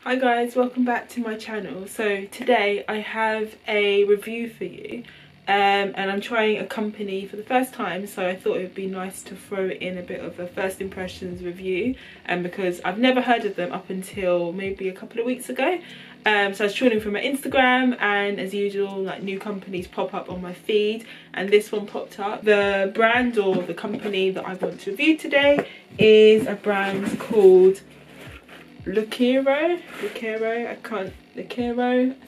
Hi guys, welcome back to my channel. So today I have a review for you and I'm trying a company for the first time, so I thought it would be nice to throw in a bit of a first impressions review, and because I've never heard of them up until maybe a couple of weeks ago. So I was trawling through my Instagram, and as usual, like, new companies pop up on my feed, and this one popped up. The brand, or the company that I want to review today, is a brand called Lookiero.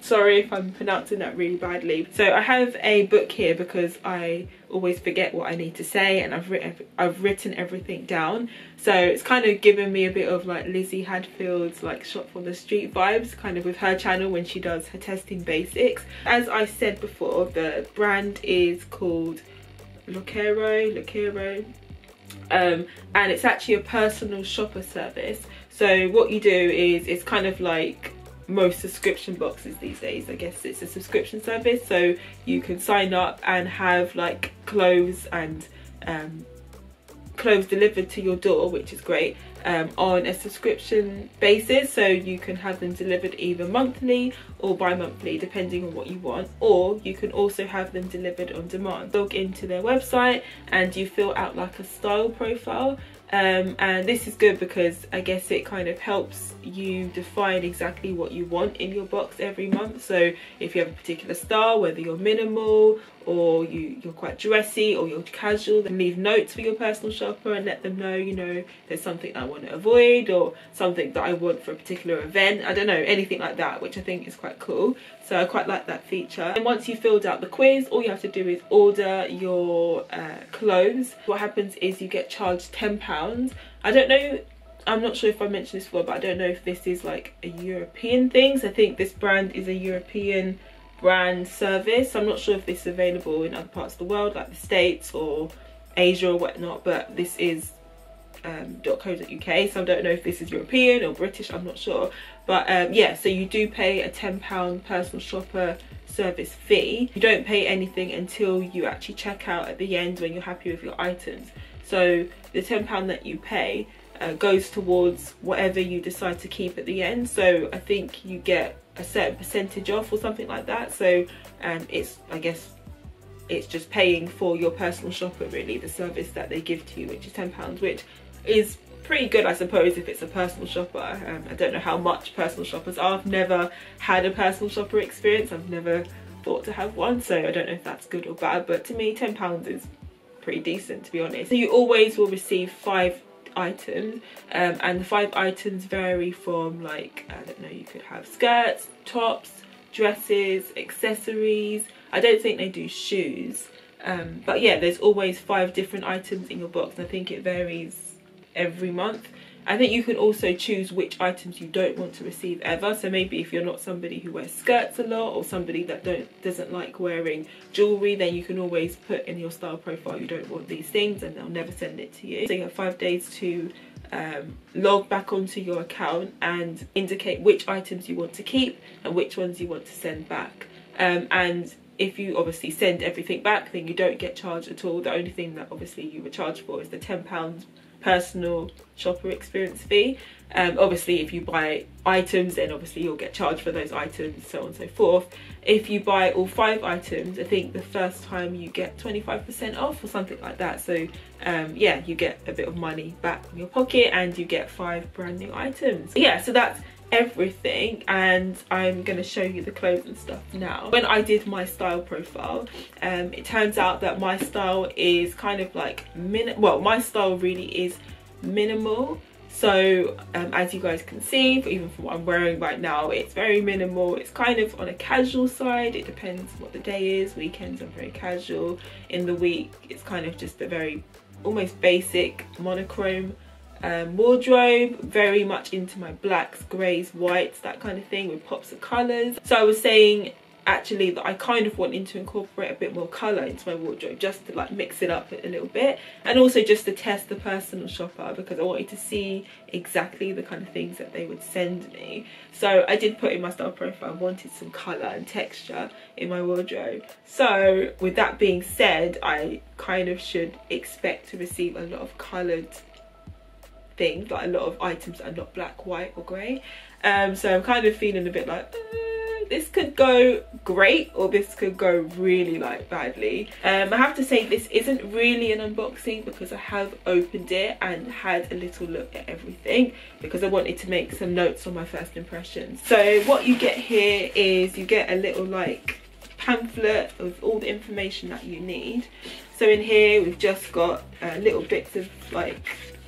Sorry if I'm pronouncing that really badly. So I have a book here because I always forget what I need to say, and I've written everything down. So it's kind of given me a bit of like Lizzie Hadfield's like shop on the street vibes, kind of with her channel when she does her testing basics. As I said before, the brand is called Lookiero. And it's actually a personal shopper service. So what you do is, it's kind of like most subscription boxes these days. I guess it's a subscription service, so you can sign up and have like clothes and clothes delivered to your door, which is great, on a subscription basis. So you can have them delivered either monthly or bi-monthly, depending on what you want, or you can also have them delivered on demand. Log into their website and you fill out like a style profile, and this is good because I guess it kind of helps you define exactly what you want in your box every month. So if you have a particular style, whether you're minimal or you're quite dressy or you're casual, then leave notes for your personal shopper and let them know, you know, there's something I want to avoid or something that I want for a particular event. I don't know, anything like that, which I think is quite cool. So I quite like that feature. And once you filled out the quiz, all you have to do is order your clothes. What happens is you get charged £10. I don't know, I'm not sure if I mentioned this before, but I don't know if this is like a European thing. So I think this brand is a European brand service. I'm not sure if this is available in other parts of the world, like the States or Asia or whatnot, but this is .co.uk, so I don't know if this is European or British, I'm not sure. But yeah, so you do pay a £10 personal shopper service fee. You don't pay anything until you actually check out at the end when you're happy with your items. So the £10 that you pay goes towards whatever you decide to keep at the end. So I think you get a certain percentage off or something like that. So it's, I guess, it's just paying for your personal shopper, really, the service that they give to you, which is £10, which is pretty good, I suppose, if it's a personal shopper. I don't know how much personal shoppers are. I've never had a personal shopper experience. I've never thought to have one, so I don't know if that's good or bad, but to me £10 is pretty decent, to be honest. So you always will receive 5 items, and the 5 items vary from, like, I don't know, you could have skirts, tops, dresses, accessories. I don't think they do shoes, but yeah, there's always 5 different items in your box, and I think it varies every month. I think you can also choose which items you don't want to receive ever. So maybe if you're not somebody who wears skirts a lot, or somebody that doesn't like wearing jewelry, then you can always put in your style profile you don't want these things, and they'll never send it to you. So you have 5 days to log back onto your account and indicate which items you want to keep and which ones you want to send back. And if you obviously send everything back, then you don't get charged at all. The only thing that obviously you were charged for is the £10 personal shopper experience fee. Obviously if you buy items, then obviously you'll get charged for those items, so on and so forth. If you buy all 5 items, I think the first time you get 25% off or something like that. So yeah, you get a bit of money back in your pocket and you get 5 brand new items. Yeah, so that's everything, and I'm gonna show you the clothes and stuff now. When I did my style profile, it turns out that my style is kind of like my style really is minimal. So as you guys can see, even from what I'm wearing right now, it's very minimal. It's kind of on a casual side. It depends what the day is. Weekends I'm very casual. In the week it's kind of just a very almost basic monochrome wardrobe, very much into my blacks, greys, whites, that kind of thing, with pops of colours. So I was saying actually that I kind of wanted to incorporate a bit more colour into my wardrobe, just to like mix it up a little bit, and also just to test the personal shopper, because I wanted to see exactly the kind of things that they would send me. So I did put in my style profile, I wanted some colour and texture in my wardrobe. So with that being said, I kind of should expect to receive a lot of coloured things, like a lot of items that are not black, white or grey. So I'm kind of feeling a bit like this could go great or this could go really like badly. I have to say this isn't really an unboxing because I have opened it and had a little look at everything because I wanted to make some notes on my first impressions. So what you get here is you get a little like pamphlet of all the information that you need. So in here we've just got little bits of like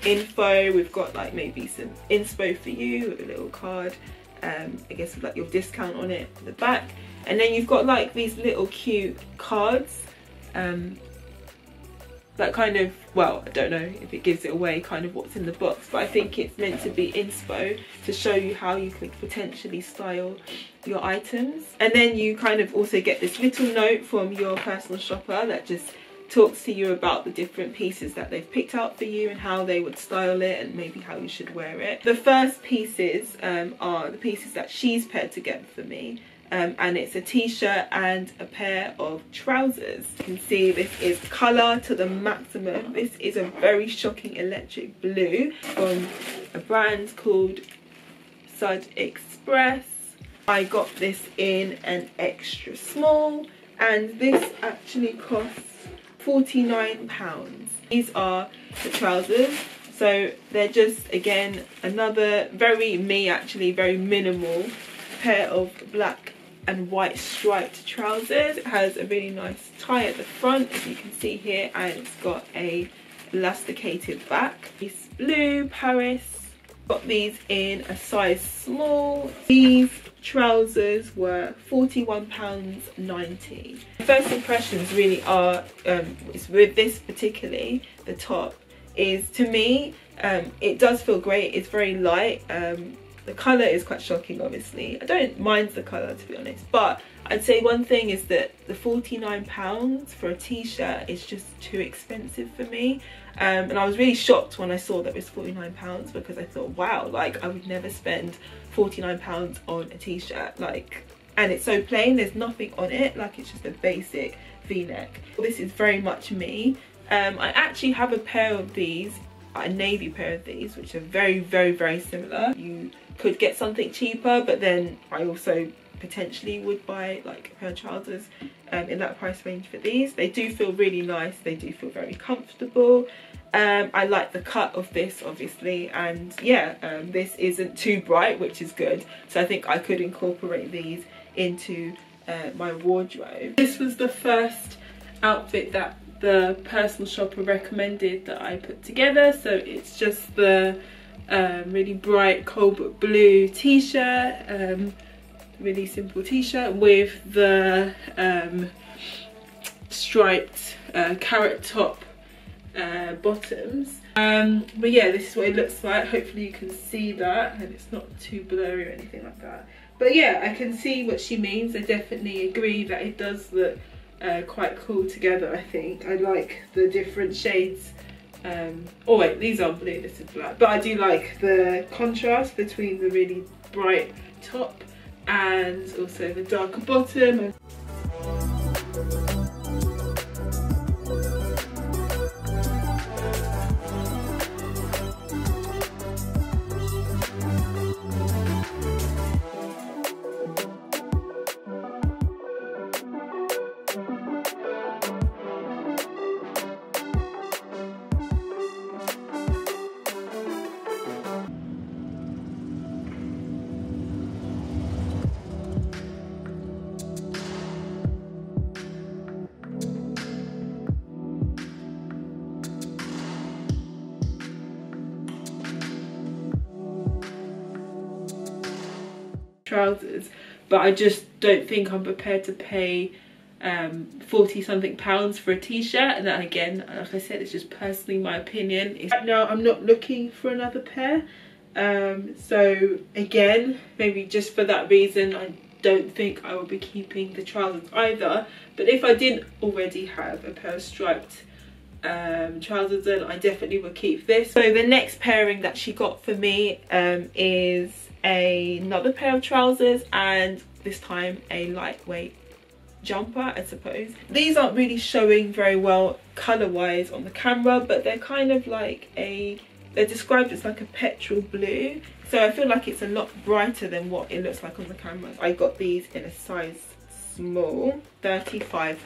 info. We've got like maybe some inspo for you with a little card, I guess with like your discount on it at the back, and then you've got like these little cute cards that kind of, well, I don't know if it gives it away kind of what's in the box, but I think it's meant to be inspo to show you how you could potentially style your items. And then you kind of also get this little note from your personal shopper that just talks to you about the different pieces that they've picked out for you and how they would style it and maybe how you should wear it. The first pieces are the pieces that she's paired together for me. And it's a t-shirt and a pair of trousers. You can see this is colour to the maximum. This is a very shocking electric blue from a brand called Sud Express. I got this in an extra small and this actually costs £49. These are the trousers. So they're just, again, another very very minimal pair of black and white striped trousers. It has a really nice tie at the front, as you can see here, and it's got a elasticated back. This blue Paris, got these in a size small. These trousers were £41.90. First impressions really are, is with this particularly, the top is, to me, it does feel great. It's very light. The colour is quite shocking, obviously. I don't mind the colour, to be honest, but I'd say one thing is that the £49 for a t-shirt is just too expensive for me. And I was really shocked when I saw that it was £49 because I thought, wow, like I would never spend £49 on a t-shirt, like, and it's so plain, there's nothing on it, like it's just a basic v-neck. This is very much me. I actually have a pair of these, a navy pair of these, which are very similar. You could get something cheaper, but then I also potentially would buy like a pair of trousers in that price range for these. They do feel really nice, they do feel very comfortable. I like the cut of this, obviously, and yeah, this isn't too bright, which is good, so I think I could incorporate these into my wardrobe. This was the first outfit that the personal shopper recommended that I put together. So it's just the really bright cobalt blue t-shirt, really simple t-shirt with the striped carrot top bottoms. But yeah, this is what it looks like. Hopefully you can see that and it's not too blurry or anything like that. But yeah, I can see what she means. I definitely agree that it does look quite cool together. I think I like the different shades. Oh wait, these are blue, this is black, but I do like the contrast between the really bright top and also the darker bottom. Trousers, but I just don't think I'm prepared to pay 40 something pounds for a t-shirt. And that, again, like I said, it's just personally my opinion. Right now I'm not looking for another pair, so again, maybe just for that reason I don't think I will be keeping the trousers either. But if I didn't already have a pair of striped trousers, then I definitely would keep this. So the next pairing that she got for me is another pair of trousers, and this time a lightweight jumper, I suppose. These aren't really showing very well colour wise on the camera, but they're kind of like they're described as like a petrol blue. So I feel like it's a lot brighter than what it looks like on the camera. I got these in a size small, £35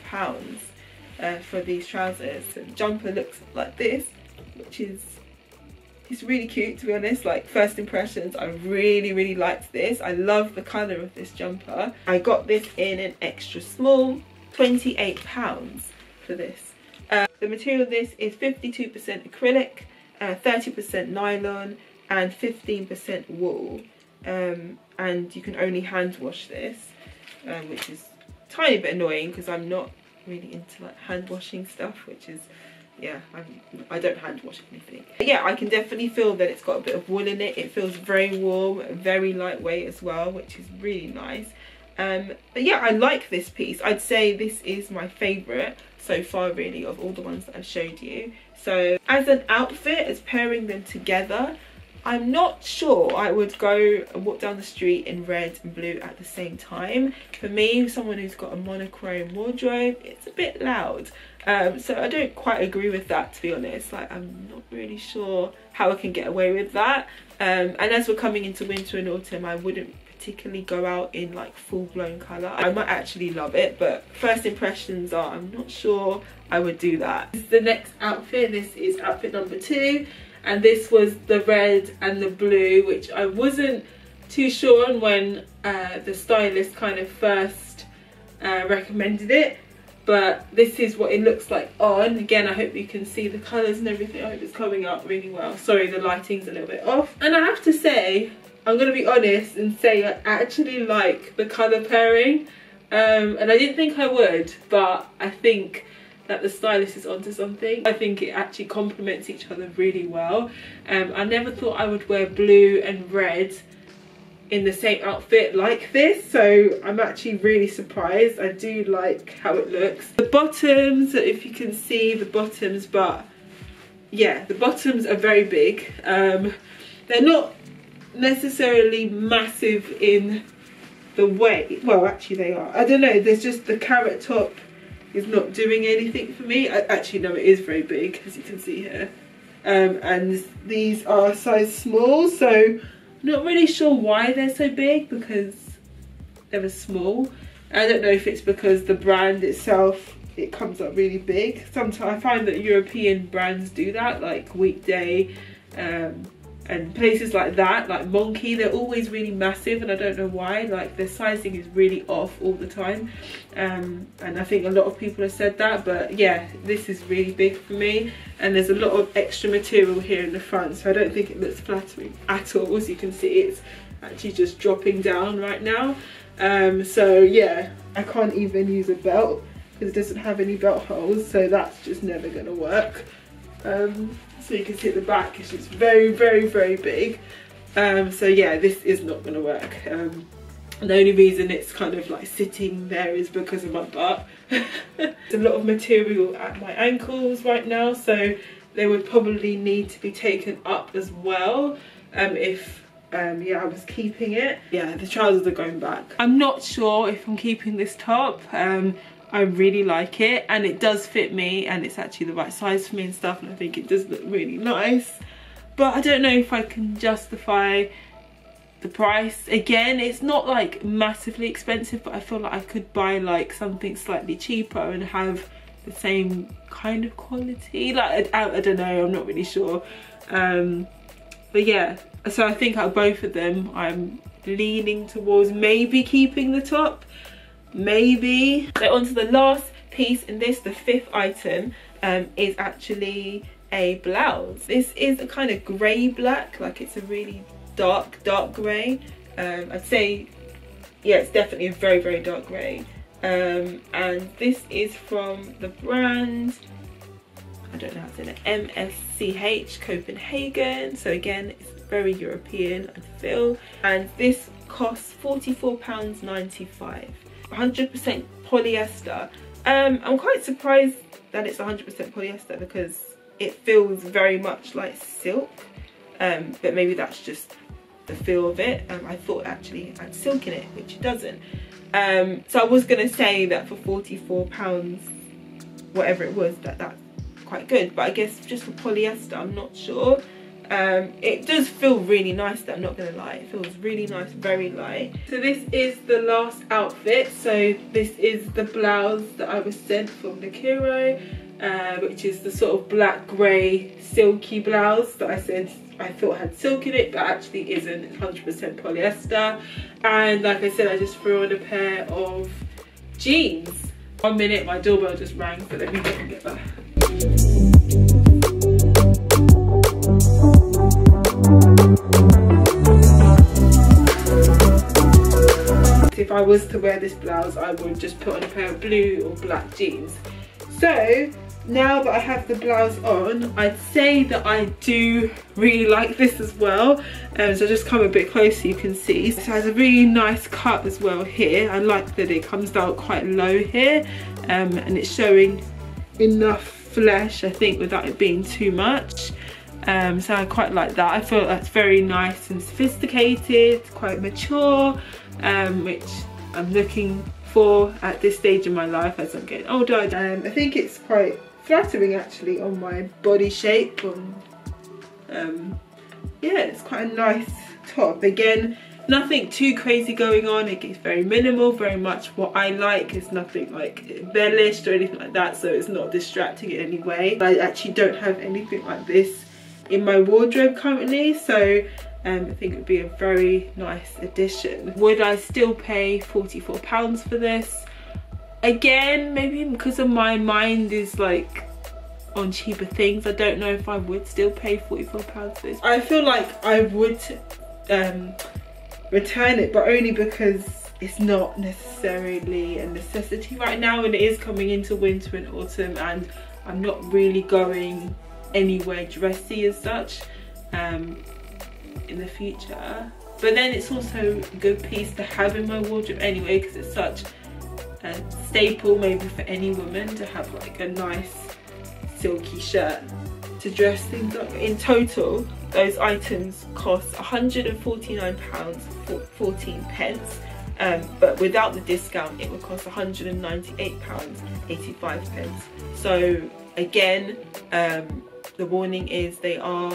for these trousers. So the jumper looks like this, which is, it's really cute, to be honest. Like, first impressions, I really liked this. I love the colour of this jumper. I got this in an extra small, £28 for this. The material of this is 52% acrylic, 30% nylon and 15% wool, and you can only hand wash this, which is a tiny bit annoying because I'm not really into like hand washing stuff, which is, yeah, I don't hand wash anything. But yeah, I can definitely feel that it's got a bit of wool in it. It feels very warm, very lightweight as well, which is really nice. But yeah, I like this piece. I'd say this is my favourite so far, really, of all the ones that I've showed you. So as an outfit, as pairing them together, I'm not sure I would go and walk down the street in red and blue at the same time. For me, someone who's got a monochrome wardrobe, it's a bit loud. So I don't quite agree with that, to be honest. Like, I'm not really sure how I can get away with that. And as we're coming into winter and autumn, I wouldn't particularly go out in like full-blown colour. I might actually love it, but first impressions are, I'm not sure I would do that. This is the next outfit. This is outfit number 2, and this was the red and the blue, which I wasn't too sure on when the stylist kind of first recommended it, but this is what it looks like on. Again, I hope you can see the colours and everything. I hope it's coming out really well. Sorry, the lighting's a little bit off. And I have to say, I'm going to be honest and say I actually like the colour pairing. And I didn't think I would, but I think that the stylist is onto something. I think it actually complements each other really well. I never thought I would wear blue and red in the same outfit like this, so I'm actually really surprised. I do like how it looks. The bottoms, if you can see the bottoms, but yeah, the bottoms are very big. They're not necessarily massive in the way, well actually they are, I don't know, there's just the carrot top is not doing anything for me. Actually no, it is very big, as you can see here, and these are size small, so not really sure why they're so big, because they were small. I don't know if it's because the brand itself, it comes up really big. Sometimes I find that European brands do that, like Weekday, and places like that, like Monkey, they're always really massive, and I don't know why. Like, their sizing is really off all the time, and I think a lot of people have said that. But yeah, this is really big for me, and there's a lot of extra material here in the front, so I don't think it looks flattering at all. As you can see, it's actually just dropping down right now. So yeah, I can't even use a belt because it doesn't have any belt holes, so that's just never gonna work. So you can see at the back, it's just very big. So yeah, this is not gonna work. The only reason it's kind of like sitting there is because of my butt. There's a lot of material at my ankles right now, so they would probably need to be taken up as well, if yeah, I was keeping it. Yeah, the trousers are going back. I'm not sure if I'm keeping this top. I really like it, and it does fit me, and it's actually the right size for me and stuff, and I think it does look really nice, but I don't know if I can justify the price. Again, it's not like massively expensive, but I feel like I could buy like something slightly cheaper and have the same kind of quality. Like, I don't know, I'm not really sure. But yeah, so I think out of both of them, I'm leaning towards maybe keeping the top. Maybe. So on to the last piece in this, the 5th item, is actually a blouse. This is a kind of grey black, like it's a really dark grey. I'd say, yeah, it's definitely a very dark grey. And this is from the brand, I don't know how to say it, MSCH Copenhagen. So again, it's very European, I feel. And this costs £44.95. 100% polyester. I'm quite surprised that it's 100% polyester because it feels very much like silk, but maybe that's just the feel of it. I thought actually it had silk in it, which it doesn't. So I was gonna say that for £44, whatever it was, that's quite good, but I guess just for polyester, I'm not sure. It does feel really nice though, I'm not gonna lie. It feels really nice, very light. So this is the last outfit. So this is the blouse that I was sent from Lookiero, which is the sort of black grey silky blouse that I said I thought had silk in it, but actually isn't. It's 100% polyester. And like I said, I just threw on a pair of jeans. 1 minute, my doorbell just rang, so let me go and get that. If I was to wear this blouse, I would just put on a pair of blue or black jeans. So now that I have the blouse on, I'd say that I do really like this as well. So just come a bit closer, you can see. So it has a really nice cut as well here. I like that it comes down quite low here, and it's showing enough flesh, I think, without it being too much. So I quite like that. I feel that's very nice and sophisticated, quite mature, which I'm looking for at this stage in my life as I'm getting older. I think it's quite flattering actually on my body shape. Yeah, it's quite a nice top. Again, nothing too crazy going on. It's very minimal, very much what I like. It's nothing like embellished or anything like that, so it's not distracting in any way. I actually don't have anything like this in my wardrobe currently, so I think it would be a very nice addition. Would I still pay £44 for this? Again, maybe because of my mind is like on cheaper things, I don't know if I would still pay £44 for this. I feel like I would return it, but only because it's not necessarily a necessity right now, and it is coming into winter and autumn, and I'm not really going anywhere dressy as such in the future. But then it's also a good piece to have in my wardrobe anyway, because it's such a staple maybe for any woman to have like a nice silky shirt to dress things up. In total, those items cost £149.14, but without the discount it would cost £198.85. So again, the warning is they are,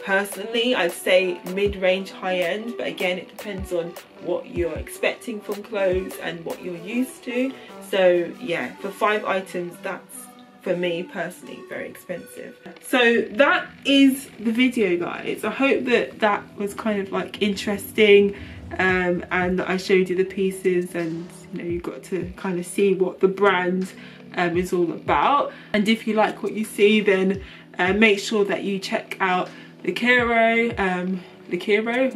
personally, I'd say mid-range, high-end, but again it depends on what you're expecting from clothes and what you're used to. So yeah, for 5 items, that's, for me personally, very expensive. So that is the video, guys. I hope that that was kind of like interesting, and that I showed you the pieces, and you know, you got to kind of see what the brand is all about. And if you like what you see, then make sure that you check out Lookiero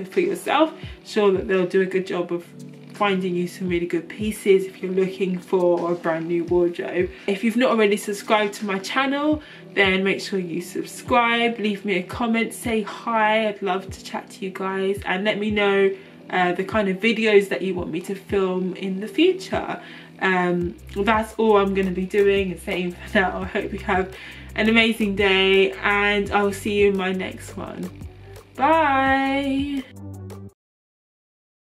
for yourself. Sure that they'll do a good job of finding you some really good pieces if you're looking for a brand new wardrobe. If you've not already subscribed to my channel, then make sure you subscribe, leave me a comment, say hi. I'd love to chat to you guys, and let me know the kind of videos that you want me to film in the future. That's all I'm going to be doing and saying for now. I hope you have an amazing day, and I will see you in my next one. Bye.